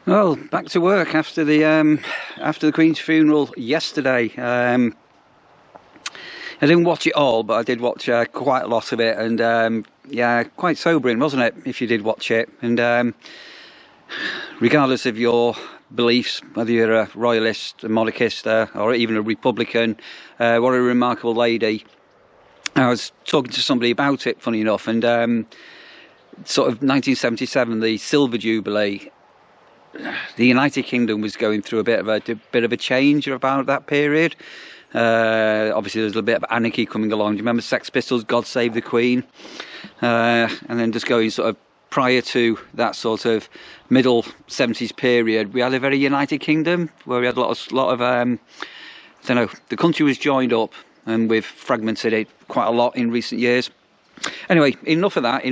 Well, back to work after the Queen's funeral yesterday. I didn't watch it all, but I did watch quite a lot of it, and yeah, quite sobering, wasn't it, if you did watch it? And regardless of your beliefs, whether you're a royalist, a monarchist, or even a republican, what a remarkable lady. I was talking to somebody about it, funny enough, and sort of 1977, the Silver Jubilee. The United Kingdom was going through a bit of a change about that period. Obviously, there's a bit of anarchy coming along. Do you remember Sex Pistols, God Save the Queen? And then just going sort of prior to that sort of middle 70s period, we had a very United Kingdom where we had a lot of I don't know, the country was joined up, and we've fragmented it quite a lot in recent years. Anyway, enough of that.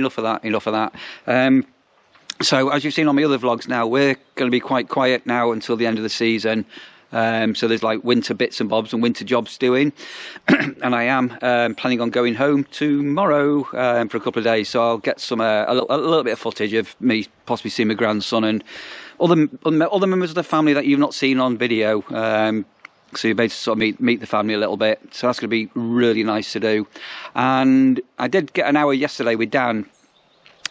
So as you've seen on my other vlogs now, we're going to be quite quiet now until the end of the season. So there's like winter bits and bobs and winter jobs doing. And I am planning on going home tomorrow for a couple of days. So I'll get some a little bit of footage of me possibly seeing my grandson and other members of the family that you've not seen on video. So you basically sort of meet the family a little bit. So that's going to be really nice to do. And I did get an hour yesterday with Dan.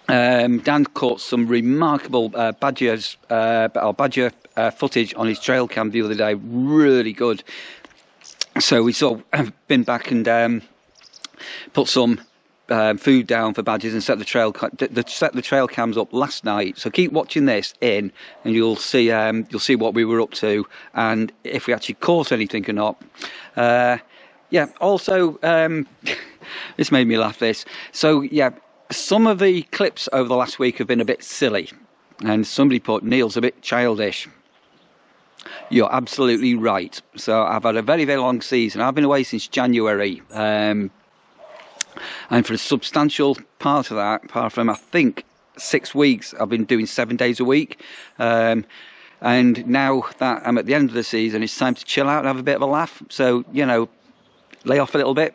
Dan caught some remarkable badger footage on his trail cam the other day. Really good. So we sort of been back and put some food down for badgers and set the trail cams up last night. So keep watching this and you'll see what we were up to and if we actually caught anything or not. Yeah. Also, this made me laugh. So yeah. Some of the clips over the last week have been a bit silly, and somebody put, Neil's a bit childish. You're absolutely right. So I've had a very, very long season. I've been away since January, and for a substantial part of that, apart from I think 6 weeks, I've been doing 7 days a week. And now that I'm at the end of the season, it's time to chill out and have a bit of a laugh. So, you know, lay off a little bit.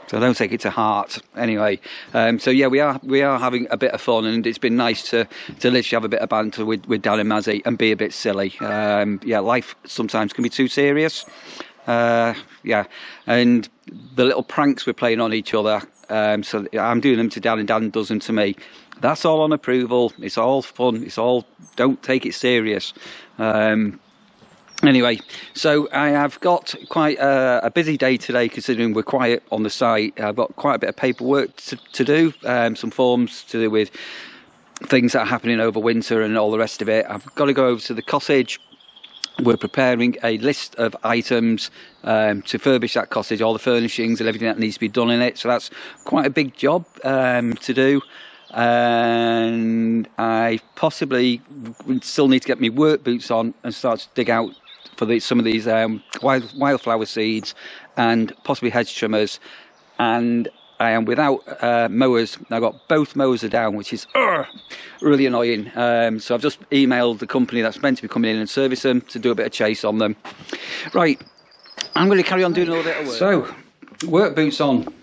So don't take it to heart. Anyway, so yeah, we are having a bit of fun, and it's been nice to literally have a bit of banter with Dan and Mazzy and be a bit silly. Yeah, life sometimes can be too serious. Yeah, and the little pranks we're playing on each other. So I'm doing them to Dan, and Dan does them to me. That's all on approval. It's all fun. It's all, don't take it serious. Anyway, so I have got quite a busy day today, considering we're quiet on the site. I've got quite a bit of paperwork to do, some forms to do with things that are happening over winter and all the rest of it. I've got to go over to the cottage. We're preparing a list of items to furbish that cottage, all the furnishings and everything that needs to be done in it. So that's quite a big job to do. And I possibly still need to get my work boots on and start to dig out for some of these wildflower seeds and possibly hedge trimmers. And I am without mowers. I've got both mowers are down, which is really annoying. So I've just emailed the company that's meant to be coming in and service them to do a bit of chase on them. Right, I'm going to carry on doing a little bit of work. So, work boots on.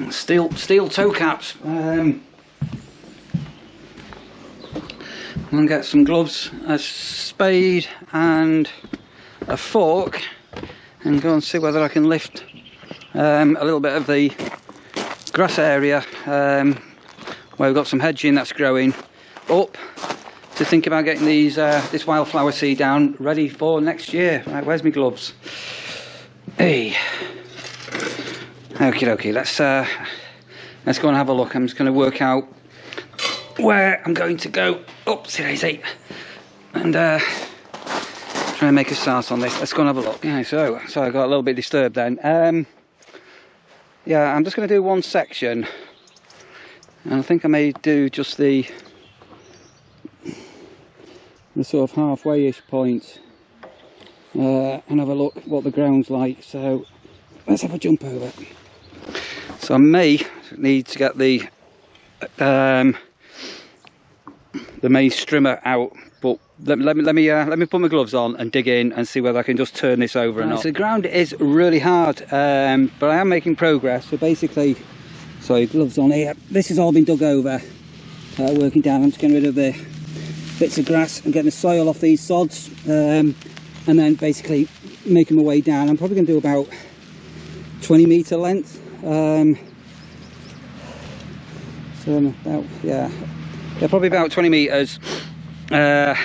Steel toe caps. I'm going to get some gloves, a spade and a fork, and go and see whether I can lift a little bit of the grass area where we've got some hedging that's growing up, to think about getting these this wildflower seed down ready for next year. Right, where's my gloves? Hey. Okay, let's go and have a look. I'm just going to work out where I'm going to go. Oopsie daisy. And try and make a start on this. Let's go and have a look. Yeah, so I got a little bit disturbed then. Yeah, I'm just going to do one section, and I think I may do just the sort of halfway-ish point, and have a look what the ground's like. So let's have a jump over. So I may need to get the main strimmer out, but let me put my gloves on and dig in and see whether I can just turn this over or not. So the ground is really hard, but I am making progress. So basically, sorry, gloves on here. This has all been dug over, working down. I'm just getting rid of the bits of grass and getting the soil off these sods, and then basically making my way down. I'm probably going to do about 20-metre length, so about, yeah, probably about 20 metres, and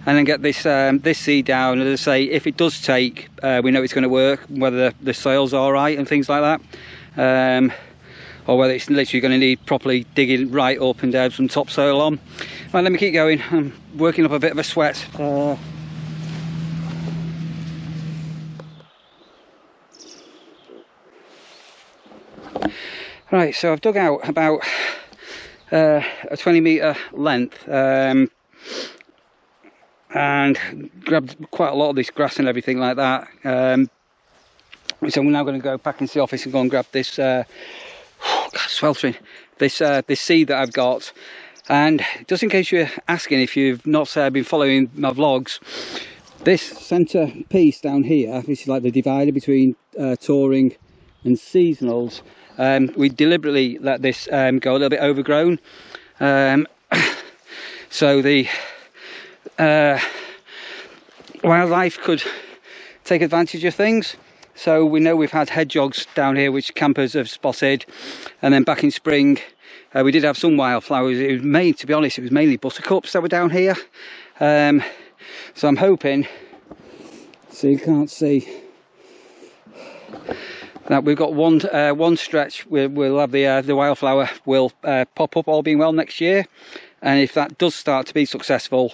then get this this seed down. And as I say, if it does take, we know it's going to work, whether the soil's all right and things like that, or whether it's literally going to need properly digging right up and down some topsoil on. Right, let me keep going. I'm working up a bit of a sweat. Right, so I've dug out about a 20-metre length, and grabbed quite a lot of this grass and everything like that. So we're now going to go back into the office and go and grab this sweltering, this seed that I've got. And just in case you're asking, if you've not been following my vlogs, this centre piece down here, which is like the divider between touring and seasonals, we deliberately let this go a little bit overgrown, so the wildlife could take advantage of things. So we know we've had hedgehogs down here which campers have spotted, and then back in spring we did have some wildflowers. It was to be honest, it was mainly buttercups that were down here, so I'm hoping, so you can't see, that we've got one stretch we'll have the wildflower will pop up, all being well, next year. And if that does start to be successful,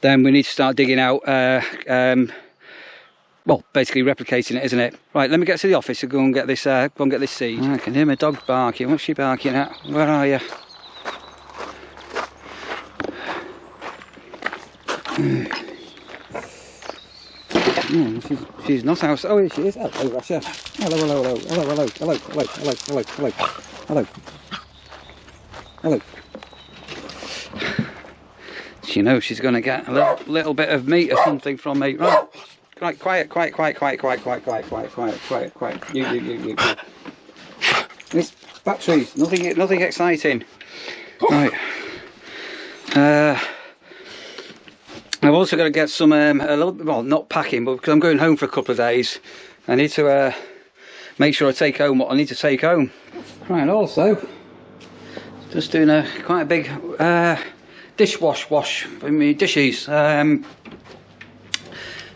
then we need to start digging out, well, basically replicating it, isn't it? Right, let me get to the office and go and get this seed. I can hear my dog barking. What's she barking at? Where are you? She's not out. Oh, here she is. Hello, Russia. Hello. She knows she's going to get a little bit of meat or something from me. Right, quiet. You. It's batteries. Nothing exciting. Right. I've also got to get some a little, well, not packing, but because I'm going home for a couple of days, I need to make sure I take home what I need to take home. Right, and also just doing quite a big wash for my dishes.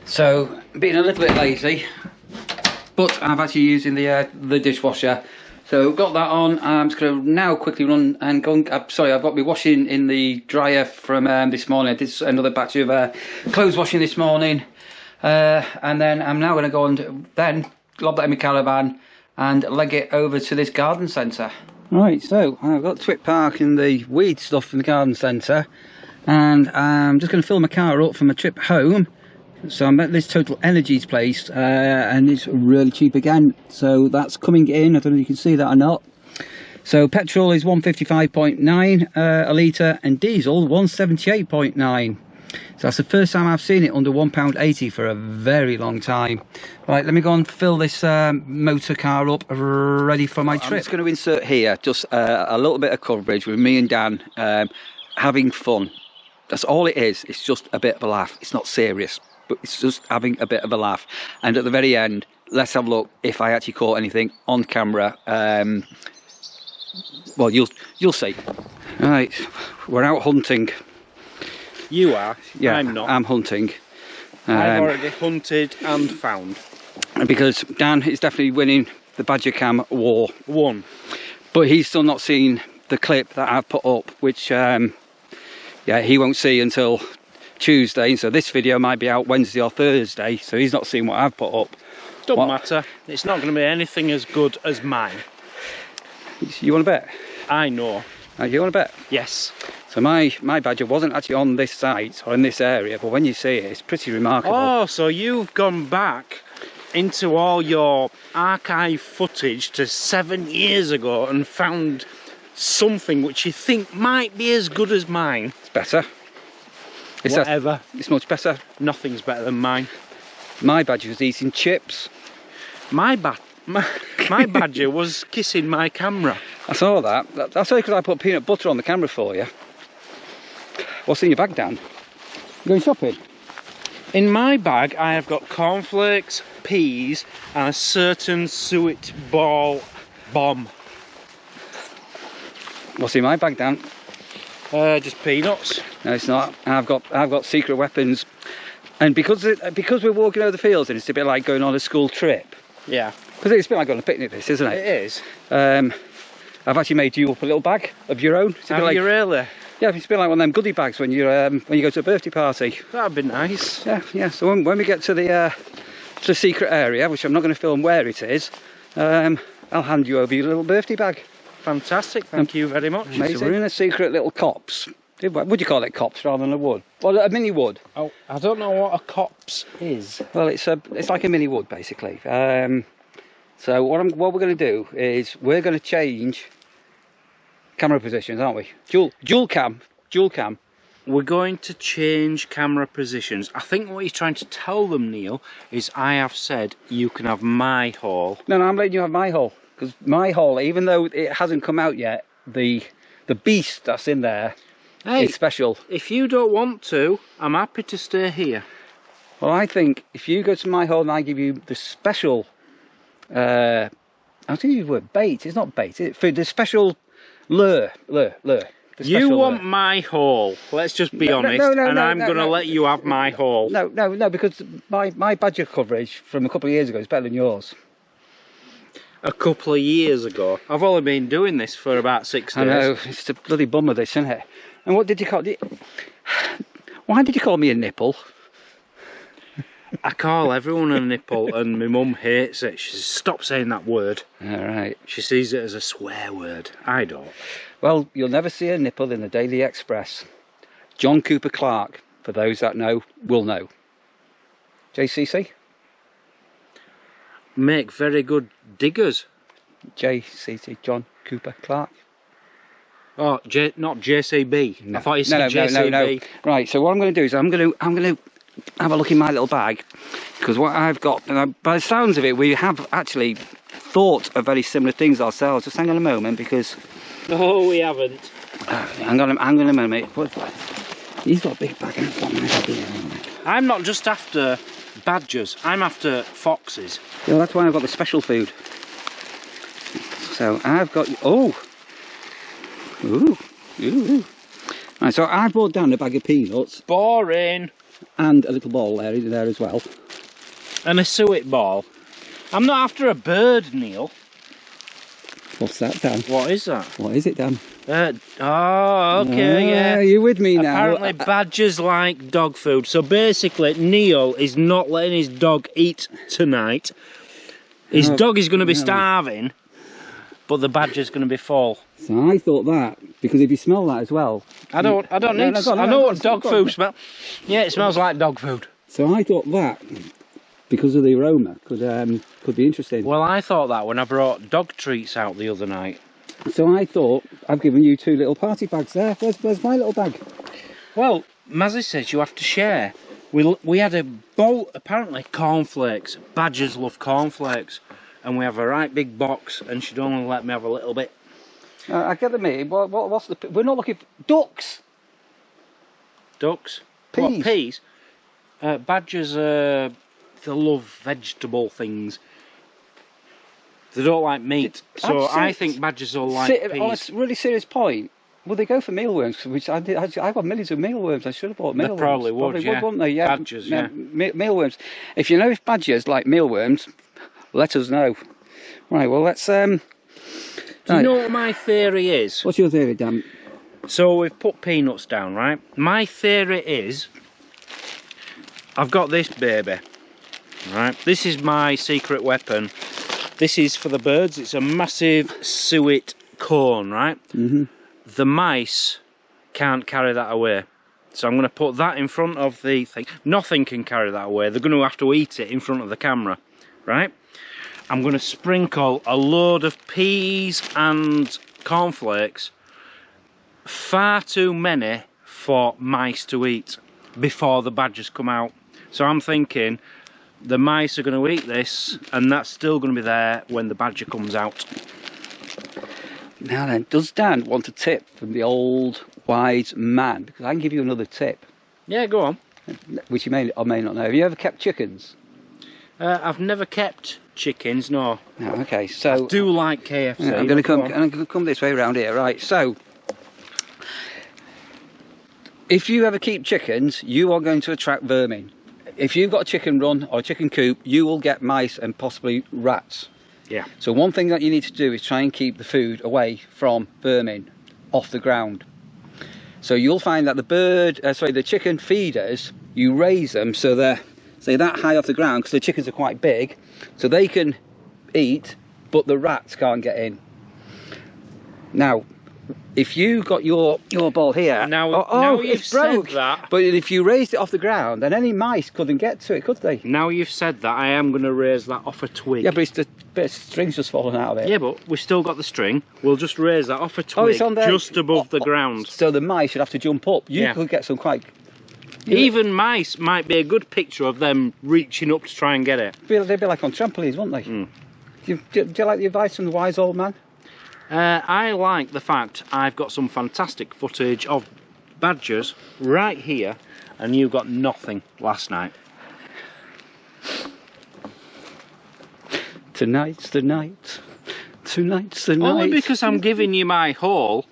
So being a little bit lazy, but I'm actually using the dishwasher. So got that on. I'm just going to now quickly run and go. Sorry, I've got my washing in the dryer from this morning. I did another batch of clothes washing this morning, and then I'm now going to go and then lob that in my caravan and leg it over to this garden centre. Right, so I've got Twit Park and the weed stuff in the garden centre, and I'm just going to fill my car up for my trip home. So I'm at this Total Energies place, and it's really cheap again, so that's coming in. I don't know if you can see that or not. So petrol is 155.9 a litre, and diesel 178.9. So that's the first time I've seen it under £1.80 for a very long time. Right, let me go and fill this motor car up, ready for my trip. I'm just going to insert here just a little bit of coverage with me and Dan having fun. That's all it is. It's just a bit of a laugh. It's not serious, but it's just having a bit of a laugh. And at the very end, let's have a look if I actually caught anything on camera. Well, you'll see. Right, we're out hunting. You are? Yeah, I'm not. I'm hunting. I've already hunted and found. Because Dan is definitely winning the Badger Cam war. One. But he's still not seen the clip that I've put up, which yeah, he won't see until Tuesday. So this video might be out Wednesday or Thursday, so he's not seen what I've put up. Doesn't matter. It's not going to be anything as good as mine. You want to bet? I know. You want to bet? Yes. So my badger wasn't actually on this site or in this area, but when you see it, it's pretty remarkable. Oh, so you've gone back into all your archive footage to 7 years ago and found something which you think might be as good as mine. It's better. It's whatever. It's much better. Nothing's better than mine. My badger was eating chips. My badger was kissing my camera. I saw that. That's only because I put peanut butter on the camera for you. What's in your bag, Dan? You going shopping? In my bag, I have got cornflakes, peas, and a certain suet ball bomb. What's in my bag, Dan? Just peanuts. No, it's not. I've got secret weapons, and because we're walking over the fields, and it's a bit like going on a school trip. Yeah. Because it's a bit like going on a picnic, this, isn't it? It is. I've actually made you up a little bag of your own. It's a bit Have like, you really? yeah, it's a bit like one of them goodie bags when you go to a birthday party. That'd be nice. Yeah. So when we get to the secret area, which I'm not going to film where it is, I'll hand you over your little birthday bag. Fantastic. Thank you very much. Amazing. So we're in a secret little copse. Would you call it copse rather than a wood? Well, a mini wood. Oh, I don't know what a copse is. Well, it's like a mini wood basically. So what we're going to do is we're going to change camera positions, aren't we? Dual cam. We're going to change camera positions. I think what you're trying to tell them, Neil, is I have said you can have my haul. No, I'm letting you have my haul, because my haul, even though it hasn't come out yet, the beast that's in there is special. If you don't want to, I'm happy to stay here. Well, I think if you go to my haul and I give you the special, I was going to use the word bait. It's not bait. It's for the special lure. You want my haul. Let's just be honest. And I'm going to let you have my haul. No, because my badger coverage from a couple of years ago is better than yours. A couple of years ago? I've only been doing this for about 6 days. I know, it's a bloody bummer this, isn't it? And what did you call it? Why did you call me a nipple? I call everyone a nipple, and my mum hates it. She says, stop saying that word. Alright. She sees it as a swear word. I don't. Well, you'll never see a nipple in the Daily Express. John Cooper Clarke, for those that know, will know. JCC? Make very good diggers. JCC, John Cooper Clarke. Oh, not JCB. No. I thought you said JCB. No. Right, so what I'm going to do is I'm going to have a look in my little bag, because what I've got, and by the sounds of it, we have actually thought of very similar things ourselves. Just hang on a moment, because no, we haven't. Hang on a moment. He's got a big bag. I'm not just after badgers. I'm after foxes. Yeah, that's why I've got the special food. So I've got ooh. Right, so I brought down a bag of peanuts. Boring. And a little ball there as well. And a suet ball. I'm not after a bird, Neil. What's that, Dan? What is that? What is it, Dan? Oh, okay, yeah. Are you with me now? Apparently badgers like dog food. So basically, Neil is not letting his dog eat tonight. His dog is going to be starving, but the badger's going to be full. So I thought that, because if you smell that as well... I know what dog food smells. Yeah, it smells like dog food. So I thought that, because of the aroma, could be interesting. Well, I thought that when I brought dog treats out the other night. So I thought, I've given you 2 little party bags there. Where's my little bag? Well, Mazzy says you have to share. We had a bowl, apparently, cornflakes. Badgers love cornflakes. And we have a right big box, and she'd only let me have a little bit. I get the meat. What's the... We're not looking for... Ducks! Ducks? Peas? What, peas? Badgers, they love vegetable things. They don't like meat. So I think badgers will like peas. On a really serious point, would they go for mealworms? Which I've got millions of mealworms. I should have bought mealworms. They probably would, yeah. Wouldn't they? Yeah. Badgers, yeah. Mealworms. If you know if badgers like mealworms, let us know. Right, well, let's... Do you know what my theory is? What's your theory, Dan? So we've put peanuts down, right? My theory is... I've got this baby, right? This is my secret weapon. This is for the birds. It's a massive suet cone, right? Mm-hmm. The mice can't carry that away. So I'm going to put that in front of the thing. Nothing can carry that away. They're going to have to eat it in front of the camera, right? I'm going to sprinkle a load of peas and cornflakes. Far too many for mice to eat before the badgers come out. So I'm thinking the mice are going to eat this, and that's still going to be there when the badger comes out. Now then, does Dan want a tip from the old wise man? Because I can give you another tip, Yeah, go on. which you may or may not know. Have you ever kept chickens? I've never kept chickens, no. No, okay, so I do like KFC. yeah, I'm going to come this way around here, right? So, if you ever keep chickens, you are going to attract vermin. If you've got a chicken run or a chicken coop, you will get mice and possibly rats. Yeah. So one thing that you need to do is try and keep the food away from vermin, off the ground. So you'll find that the chicken feeders, you raise them so they're, say, that high off the ground, because the chickens are quite big, so they can eat, but the rats can't get in. Now, if you got your ball here, now you've it's broke. said that. But if you raised it off the ground, then any mice couldn't get to it, could they? Now you've said that, I am going to raise that off a twig. Yeah, but it's the bit of string's just fallen out of it. Yeah, but we've still got the string. We'll just raise that off a twig, it's on there. just above the ground. So the mice should have to jump up. You could get some quite... Even mice might be a good picture of them reaching up to try and get it. They'd be like on trampolines, wouldn't they? Mm. Do you like the advice from the wise old man? I like the fact I've got some fantastic footage of badgers right here, and you got nothing last night. Tonight's the night. Tonight's the night. Only because I'm giving you my haul,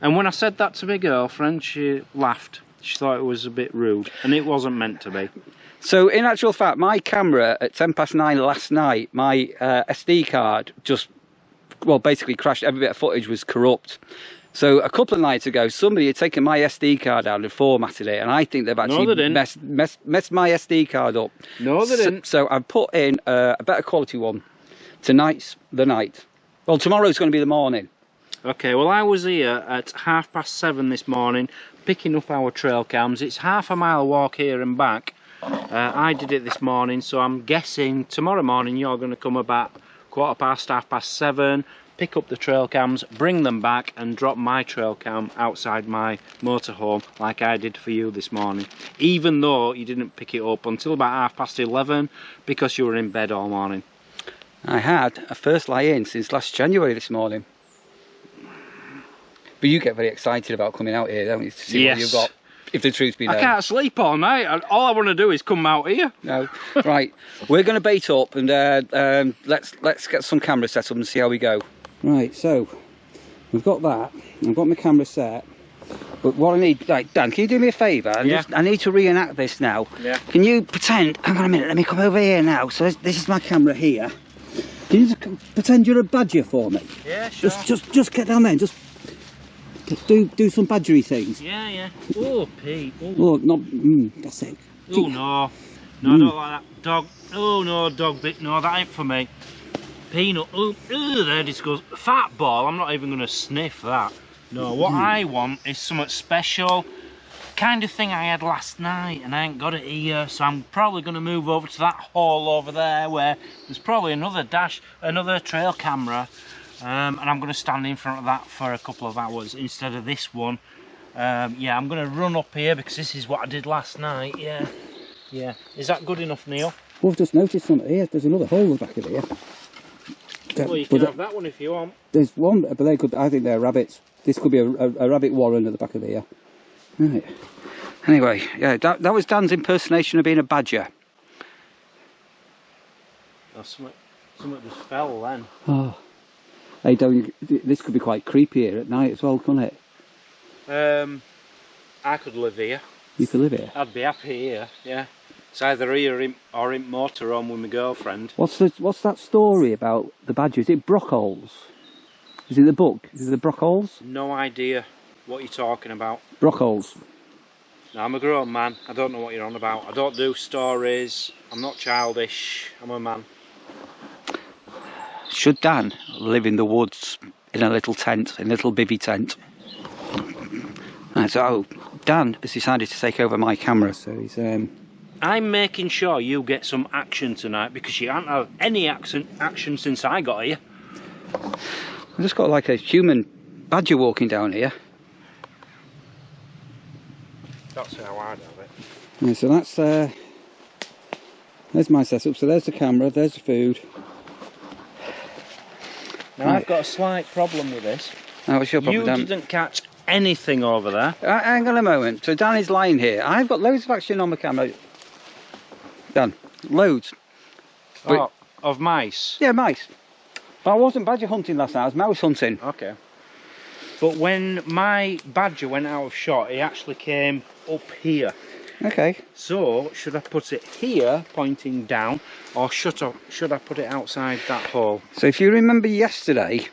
and when I said that to my girlfriend, she laughed. She thought it was a bit rude, and it wasn't meant to be. So in actual fact, my camera at 9:10 last night, my SD card just, well, basically crashed. Every bit of footage was corrupt. So a couple of nights ago, somebody had taken my SD card out and formatted it, and I think they've actually messed my SD card up. No, they didn't. So I've put in a better quality one. Tonight's the night. Well, tomorrow's going to be the morning. Okay, well, I was here at 7:30 this morning, picking up our trail cams. It's half a mile walk here and back. I did it this morning, so I'm guessing tomorrow morning you're going to come about 7:15, pick up the trail cams, bring them back and drop my trail cam outside my motorhome like I did for you this morning, even though you didn't pick it up until about 11:30 because you were in bed all morning. I had a first lie-in since last January this morning. But you get very excited about coming out here, don't you, to see what you've got, if the truth be known. I can't sleep all night. All I want to do is come out here. No. Right, we're going to bait up and let's get some camera set up and see how we go. Right, so we've got that. I've got my camera set. But what I need, like, Dan, can you do me a favour? I need to reenact this now. Yeah. Can you pretend, hang on a minute, let me come over here now. So this is my camera here. Can you just pretend you're a badger for me? Yeah, sure. Just get down there and just do some badgery things. Yeah, yeah. Oh, Pete. Oh, no, that's it. Oh, no. No, I don't like that. Dog. Oh, no, dog bit. No, that ain't for me. Peanut. Oh, there this goes. Fat ball. I'm not even going to sniff that. No, what I want is something special. Kind of thing I had last night and I ain't got it here, so I'm probably going to move over to that hole over there where there's probably another trail camera, and I'm going to stand in front of that for a couple of hours instead of this one. Yeah, I'm going to run up here because this is what I did last night. Yeah. Is that good enough, Neil? Well, I've just noticed something here. There's another hole at the back of here. Well, you can have that one if you want. There's one, but I think they're rabbits. This could be a rabbit warren at the back of here. Right. Anyway, yeah, that was Dan's impersonation of being a badger. Oh, something just fell then. Oh, hey, this could be quite creepy here at night as well, couldn't it? I could live here. You could live here? I'd be happy here, yeah. It's either here or in motorhome with my girlfriend. What's that story about the badger? Is it Brockholes? Is it the book? Is it the Brockholes? No idea what you're talking about. Brockholes. No, I'm a grown man. I don't know what you're on about. I don't do stories. I'm not childish. I'm a man. Should Dan live in the woods in a little tent, in a little bivvy tent? Right, so Dan has decided to take over my camera, so he's I'm making sure you get some action tonight because you haven't had any action since I got here. I've just got like a human badger walking down here. That's how I'd have it. Yeah, so that's there's my setup. So there's the camera, there's the food. Now I've got a slight problem with this. Oh, what's your problem, Dan? You didn't catch anything over there. Hang on a moment. So Dan is lying here. I've got loads of action on my camera. Dan, loads. Oh, of mice? Yeah, mice. But I wasn't badger hunting last night, I was mouse hunting. Okay. But when my badger went out of shot, he actually came up here. Okay. So, should I put it here, pointing down, or should I put it outside that hole? So if you remember yesterday,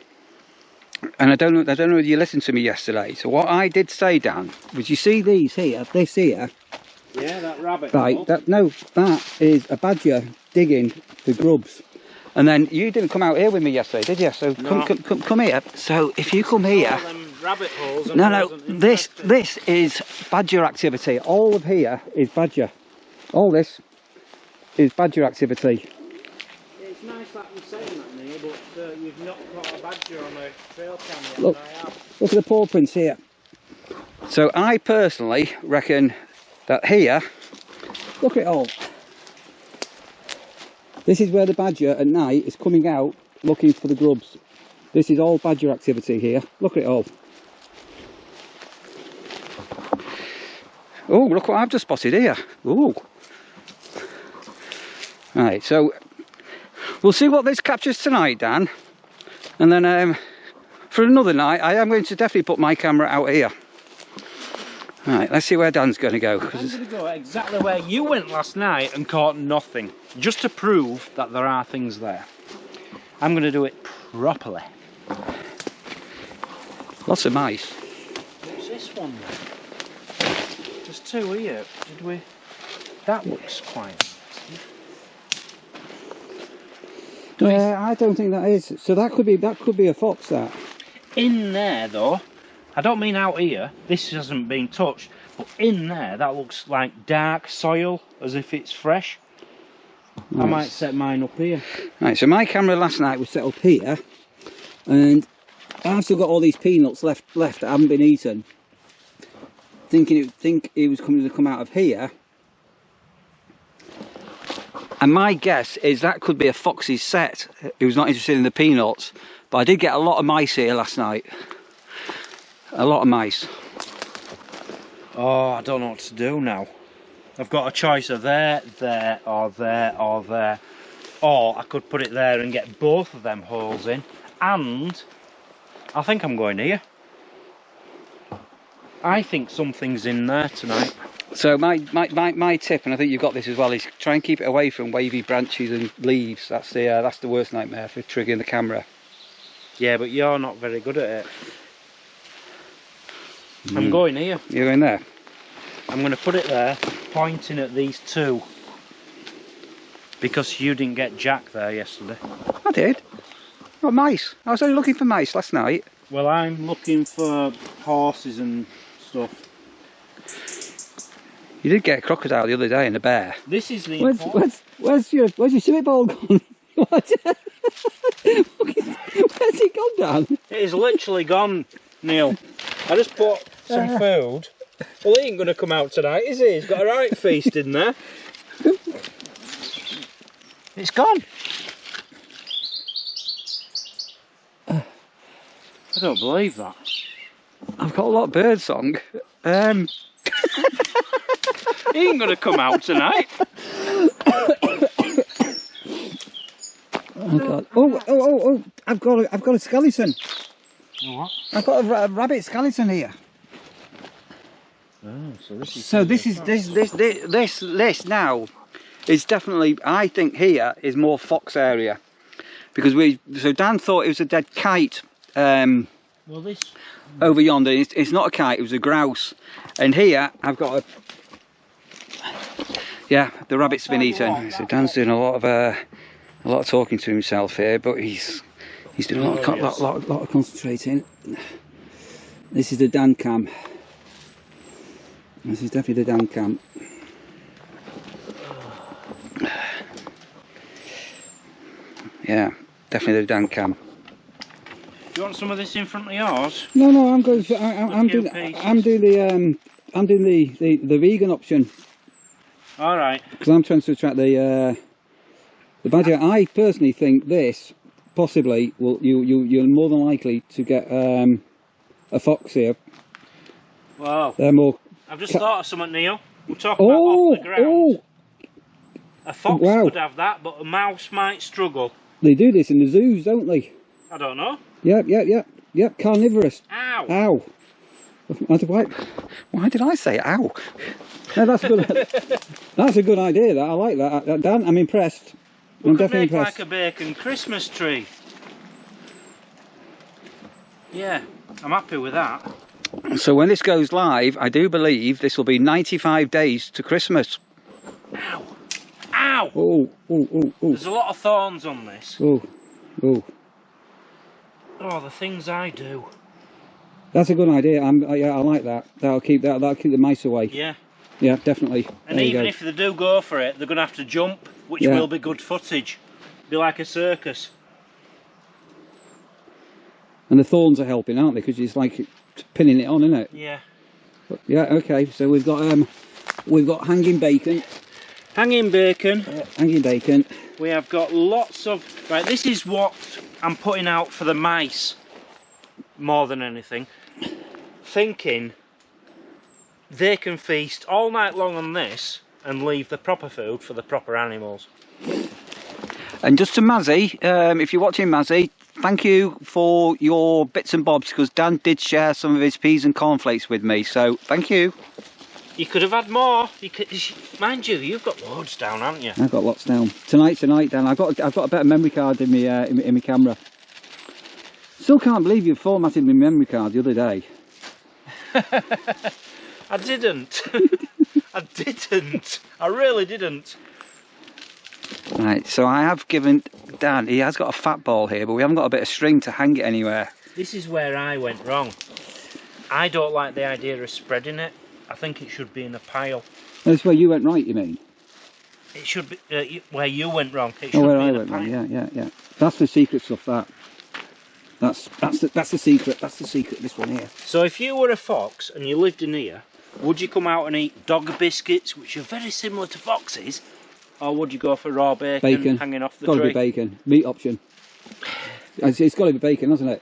and I don't know whether you listened to me yesterday, so what I did say, Dan, was you see these here, this here? Yeah, that rabbit Right, hole. that is a badger digging for grubs. And then you didn't come out here with me yesterday, did you? So No. come here. So if you come here, All them rabbit holes. no, this is badger activity. All of here is badger. All this is badger activity. It's nice that you're saying that, Neil, but you've not got a badger on a trail cam yet. Look, and I have. look at the paw prints here. So I personally reckon that here, look at it all. This is where the badger at night is coming out looking for the grubs. This is all badger activity here. Look at it all. Oh, look what I've just spotted here. Oh. Right, so we'll see what this captures tonight, Dan. And then for another night, I am going to definitely put my camera out here. Right, let's see where Dan's going to go. I'm going to go exactly where you went last night and caught nothing, just to prove that there are things there. I'm going to do it properly. Lots of mice. What's this one then? There's two here. Did we? That looks quite nice. Yeah, I don't think that is. So that could be a fox. That. In there though, I don't mean out here. This hasn't been touched, but in there that looks like dark soil, as if it's fresh. Nice. I might set mine up here. Right, so my camera last night was set up here, and I've still got all these peanuts left that haven't been eaten. Think it was coming to come out of here, and my guess is that could be a fox's set. He was not interested in the peanuts, but I did get a lot of mice here last night. A lot of mice. Oh, I don't know what to do now. I've got a choice of there, or there, or there. Or I could put it there and get both of them holes in. And I think I'm going here. I think something's in there tonight. So my tip, and I think you've got this as well, is try and keep it away from wavy branches and leaves. That's the worst nightmare for triggering the camera. Yeah, but you're not very good at it. I'm going here. You're going there? I'm going to put it there, pointing at these two. Because you didn't get Jack there yesterday. I did. Oh, mice. I was only looking for mice last night. Well, I'm looking for horses and stuff. You did get a crocodile the other day and a bear. This is the Where's your civet ball gone? What? Where's it gone, Dan? It is literally gone, Neil. I just put some food. Well, he ain't going to come out tonight, is he? He's got a right feast in there. It's gone. I don't believe that. I've got a lot of bird song. He ain't going to come out tonight. Oh God! Oh! I've got a skeleton. What? I've got a rabbit skeleton here. Oh, So this now is definitely, I think here is more fox area, because so Dan thought it was a dead kite well, this over yonder. It's not a kite, it was a grouse. And here I've got the rabbit's been eaten. So Dan's doing a lot of talking to himself here, but he's doing a lot of concentrating. This is the Dan cam. This is definitely the Dan cam. Yeah, definitely the Dan cam. Do you want some of this in front of yours? No, I'm going. I'm doing the vegan option. All right. Because I'm trying to attract the badger. I personally think this possibly, well, you're more than likely to get a fox here. Wow. They're more. I've just thought of something, Neil. We're talking about off the ground. A fox could have that, but a mouse might struggle. They do this in the zoos, don't they? I don't know. Yep, carnivorous. Ow! Ow! Why did I say ow? No, that's a good. That's a good idea. That I like that, Dan. I'm impressed. I'm definitely impressed. Like a bacon Christmas tree. Yeah, I'm happy with that. So when this goes live, I do believe this will be 95 days to Christmas. Ow! Ow! Oh. There's a lot of thorns on this. Oh. Oh, the things I do. That's a good idea. Yeah, I like that. That'll keep the mice away. Yeah. Yeah, definitely. And there even if they do go for it, they're going to have to jump, which will be good footage. Be like a circus. And the thorns are helping, aren't they? Because it's like pinning it on, isn't it? Yeah. But, yeah. Okay. So we've got hanging bacon. Hanging bacon. Hanging bacon. We have got lots of. Right. This is what I'm putting out for the mice. More than anything, thinking they can feast all night long on this and leave the proper food for the proper animals. And just to Mazzy, if you're watching, Mazzy, thank you for your bits and bobs, because Dan did share some of his peas and cornflakes with me, so thank you. You could have had more. Mind you, you've got loads down, haven't you? I've got lots down. Tonight, Dan. I've got a better memory card in my camera. Still can't believe you formatted my memory card the other day. I didn't. I didn't. I really didn't. Right, so I have given Dan, he has got a fat ball here, but we haven't got a bit of string to hang it anywhere. This is where I went wrong. I don't like the idea of spreading it. I think it should be in a pile. That's where you went right, you mean? It should be where you went wrong. It should where be I in went a pile. wrong, yeah. That's the secret stuff, that. That's the secret. That's the secret. This one here. So if you were a fox and you lived in here, would you come out and eat dog biscuits, which are very similar to foxes, or would you go for raw bacon hanging off the tree? Got to be bacon. Meat option. It's got to be bacon, hasn't it?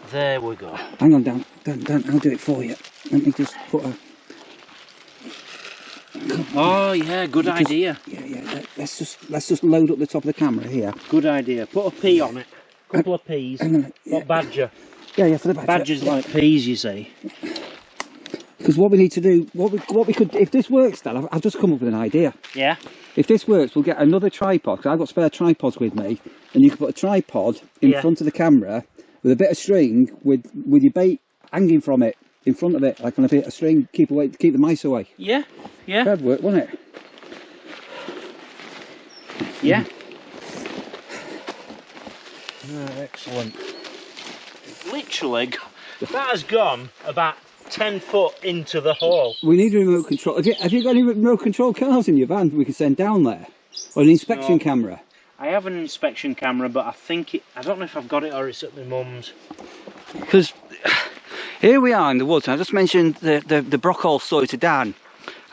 There we go. Hang on, Dan. I'll do it for you. Let me just put a. Oh yeah, good idea. Yeah. Let's just load up the top of the camera here. Good idea. Put a pea on it. A couple of peas. What badger? Yeah, for the badger. Badgers like peas, you see. Because what we need to do, what we could, if this works, Dan, I've just come up with an idea. Yeah. If this works, we'll get another tripod. Because I've got spare tripods with me, and you can put a tripod in front of the camera with a bit of string with your bait hanging from it in front of it, like on a bit of string, keep the mice away. Yeah. That'd work, wouldn't it? Yeah. Excellent. Literally, that has gone about 10 foot into the hole. We need a remote control. Have you got any remote control cars in your van we can send down there? Or an inspection camera? I have an inspection camera, but I don't know if I've got it or it's at my mum's. Because here we are in the woods. I just mentioned the Brockhole story to Dan.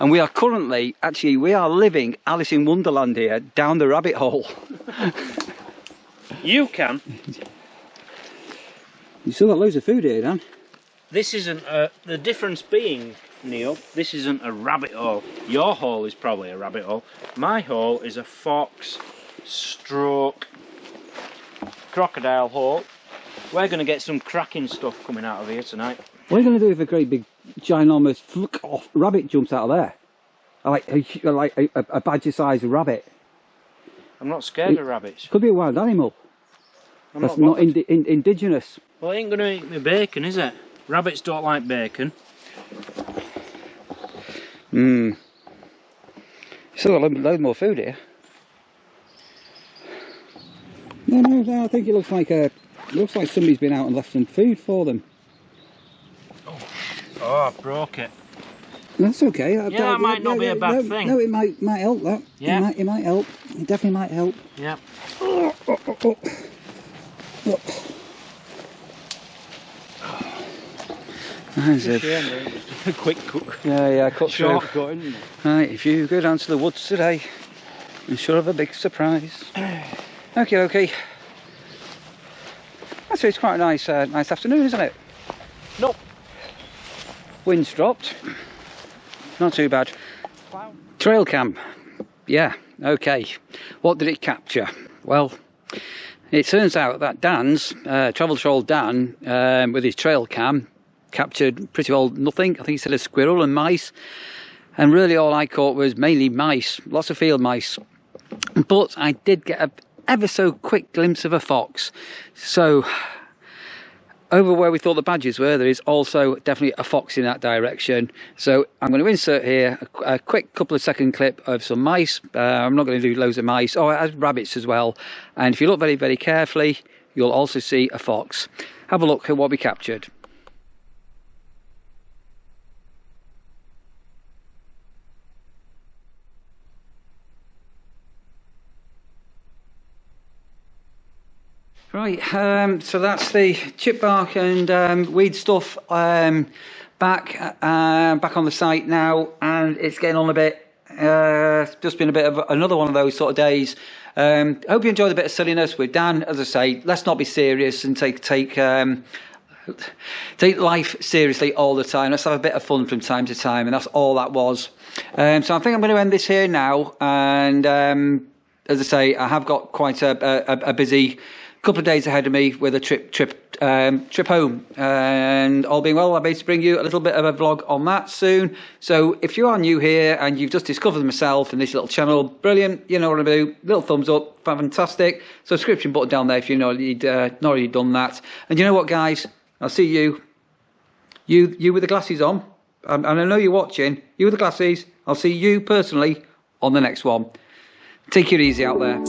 And we are currently, we are living Alice in Wonderland here, down the rabbit hole. You can. You've still got loads of food here, Dan. This isn't the difference being, Neil, this isn't a rabbit hole. Your hole is probably a rabbit hole. My hole is a fox stroke crocodile hole. We're going to get some cracking stuff coming out of here tonight. What are you going to do if a great big ginormous flick off rabbit jumps out of there? Like a badger sized rabbit. I'm not scared of rabbits. Could be a wild animal. That's not indigenous. Well, it ain't going to eat me bacon, is it? Rabbits don't like bacon. Still got a load more food here. No, I think it looks like somebody's been out and left some food for them. Oh, I broke it. That's okay. That might not be a bad thing. No, it might help. That. Yeah. It might help. It definitely might help. Yeah. Oh. That's a quick cook. Yeah, cut through. Shortcut, isn't it? Right, if you go down to the woods today, I'm sure of a big surprise. Okay. Actually, it's quite a nice afternoon, isn't it? Nope. Wind's dropped. Not too bad. Trail cam. Yeah, okay. What did it capture? Well, it turns out that Dan's, travel troll Dan, with his trail cam, captured pretty well nothing. I think he said a squirrel and mice. And really all I caught was mainly mice, lots of field mice. But I did get a ever so quick glimpse of a fox. So over where we thought the badgers were, there is also definitely a fox in that direction. So I'm going to insert here a quick couple of second clip of some mice. I'm not going to do loads of mice. Oh, it has rabbits as well. And if you look very, very carefully, you'll also see a fox. Have a look at what we captured. Right, so that's the chip bark and weed stuff back on the site now, and it's getting on a bit. It's just been a bit of another one of those sort of days. Hope you enjoyed a bit of silliness with Dan. As I say, let's not be serious and take life seriously all the time. Let's have a bit of fun from time to time, and that's all that was. So I think I'm going to end this here now, and as I say, I have got quite a busy couple of days ahead of me with a trip home, and all being well, I'll be able to bring you a little bit of a vlog on that soon. So if you are new here and you've just discovered myself and this little channel, brilliant, you know what I do, little thumbs up, fantastic, subscription button down there if you've not already done that. And you know what, guys, I'll see you with the glasses on, and I know you're watching, you with the glasses, I'll see you personally on the next one. Take it easy out there.